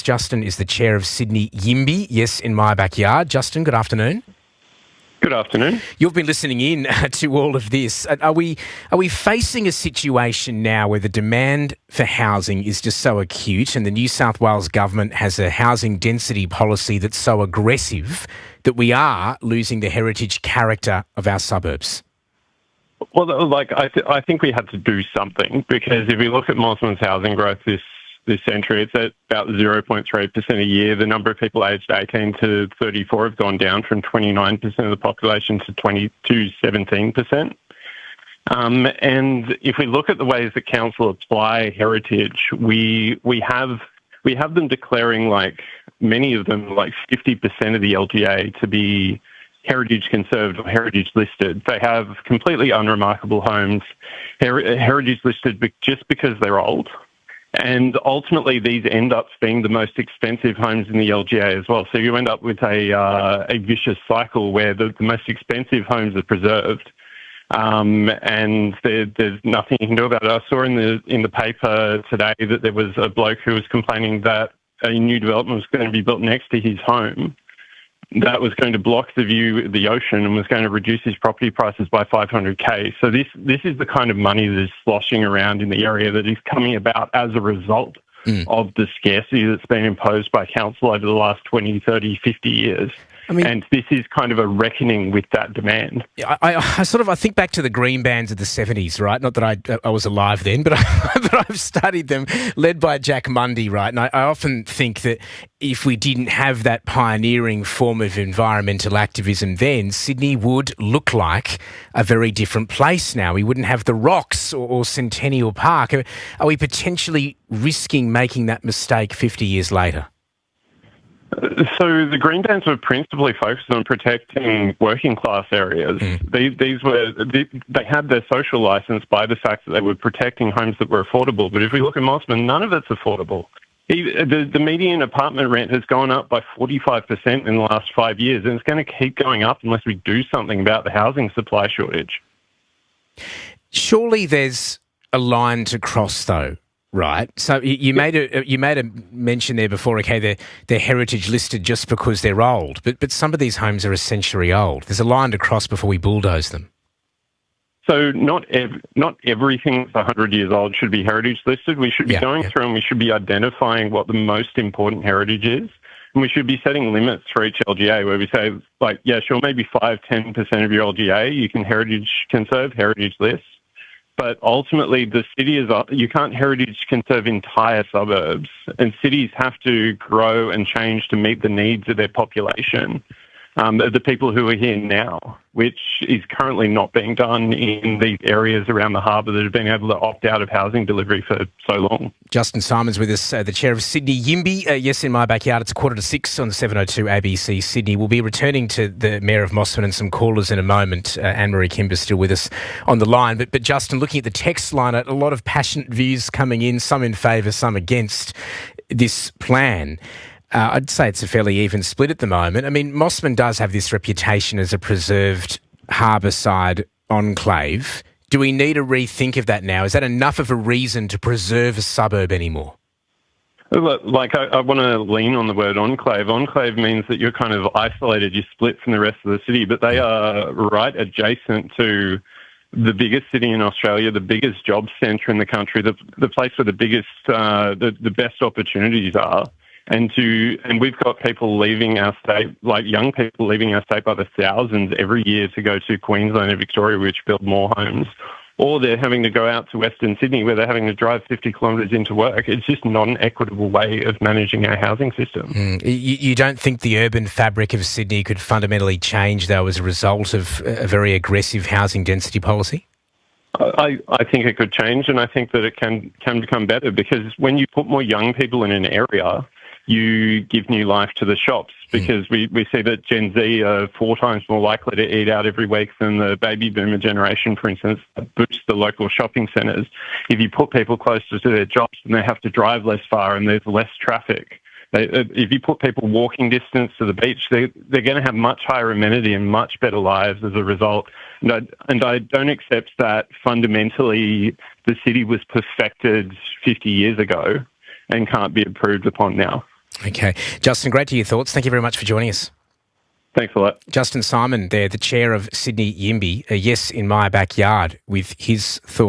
Justin is the chair of Sydney YIMBY, Yes in My Backyard. Justin, good afternoon. Good afternoon. You've been listening in to all of this. Are we facing a situation now where the demand for housing is just so acute and the New South Wales government has a housing density policy that's so aggressive that we are losing the heritage character of our suburbs? Well, I think we had to do something, because if you look at Mosman's housing growth this century, it's at about 0.3% a year. The number of people aged 18 to 34 have gone down from 29% of the population to 17%. And if we look at the ways that council apply heritage, we have them declaring, like many of them, like 50% of the LGA to be heritage conserved or heritage listed. They have completely unremarkable homes, heritage listed just because they're old. And ultimately, these end up being the most expensive homes in the LGA as well. So you end up with a vicious cycle where the most expensive homes are preserved, and there's nothing you can do about it. I saw in the paper today that there was a bloke who was complaining that a new development was going to be built next to his home that was going to block the view of the ocean and was going to reduce his property prices by $500K. So this is the kind of money that is sloshing around in the area that is coming about as a result of the scarcity that's been imposed by council over the last 20, 30, 50 years. And this is kind of a reckoning with that demand. I think back to the green bands of the 70s, right? Not that I was alive then, but I've studied them, led by Jack Mundy, right? And I often think that if we didn't have that pioneering form of environmental activism then, Sydney would look like a very different place now. We wouldn't have the rocks or Centennial Park. Are we potentially risking making that mistake 50 years later? So the green bands were principally focused on protecting working class areas. They had their social license by the fact that they were protecting homes that were affordable. But if we look at Mosman, none of it's affordable. The median apartment rent has gone up by 45% in the last 5 years, and it's going to keep going up unless we do something about the housing supply shortage. Surely there's a line to cross, though. Right. So you made a mention there before. Okay, they're heritage listed just because they're old, but some of these homes are a century old. There's a line to cross before we bulldoze them. So not everything that's 100 years old should be heritage listed. We should be going through and we should be identifying what the most important heritage is. And we should be setting limits for each LGA where we say, maybe 5-10% of your LGA you can heritage conserve, heritage list. But ultimately, the city you can't heritage conserve entire suburbs, and cities have to grow and change to meet the needs of their population, the people who are here now, which is currently not being done in these areas around the harbour that have been able to opt out of housing delivery for so long. Justin Simon's with us, the chair of Sydney YIMBY. Yes, in my backyard. It's 5:45 on the 702 ABC Sydney. We'll be returning to the Mayor of Mosman and some callers in a moment. Anne-Marie Kimber's still with us on the line. But Justin, looking at the text line, a lot of passionate views coming in, some in favour, some against this plan. I'd say it's a fairly even split at the moment. I mean, Mosman does have this reputation as a preserved harbourside enclave. Do we need a rethink of that now? Is that enough of a reason to preserve a suburb anymore? I want to lean on the word enclave. Enclave means that you're kind of isolated, you're split from the rest of the city, but they are right adjacent to the biggest city in Australia, the biggest job centre in the country, the place where the best opportunities are. And we've got people leaving our state, like young people leaving our state by the thousands every year to go to Queensland and Victoria, which build more homes. Or they're having to go out to Western Sydney where they're having to drive 50 kilometres into work. It's just not an equitable way of managing our housing system. You don't think the urban fabric of Sydney could fundamentally change, though, as a result of a very aggressive housing density policy? I think it could change, and I think that it can become better, because when you put more young people in an area, you give new life to the shops, because we see that Gen Z are 4 times more likely to eat out every week than the baby boomer generation, for instance. That boosts the local shopping centres. If you put people closer to their jobs, then they have to drive less far and there's less traffic. If you put people walking distance to the beach, they're going to have much higher amenity and much better lives as a result. And I don't accept that fundamentally the city was perfected 50 years ago and can't be improved upon now. Okay. Justin, great to hear your thoughts. Thank you very much for joining us. Thanks a lot. Justin Simon there, the chair of Sydney YIMBY, a yes in my backyard, with his thoughts.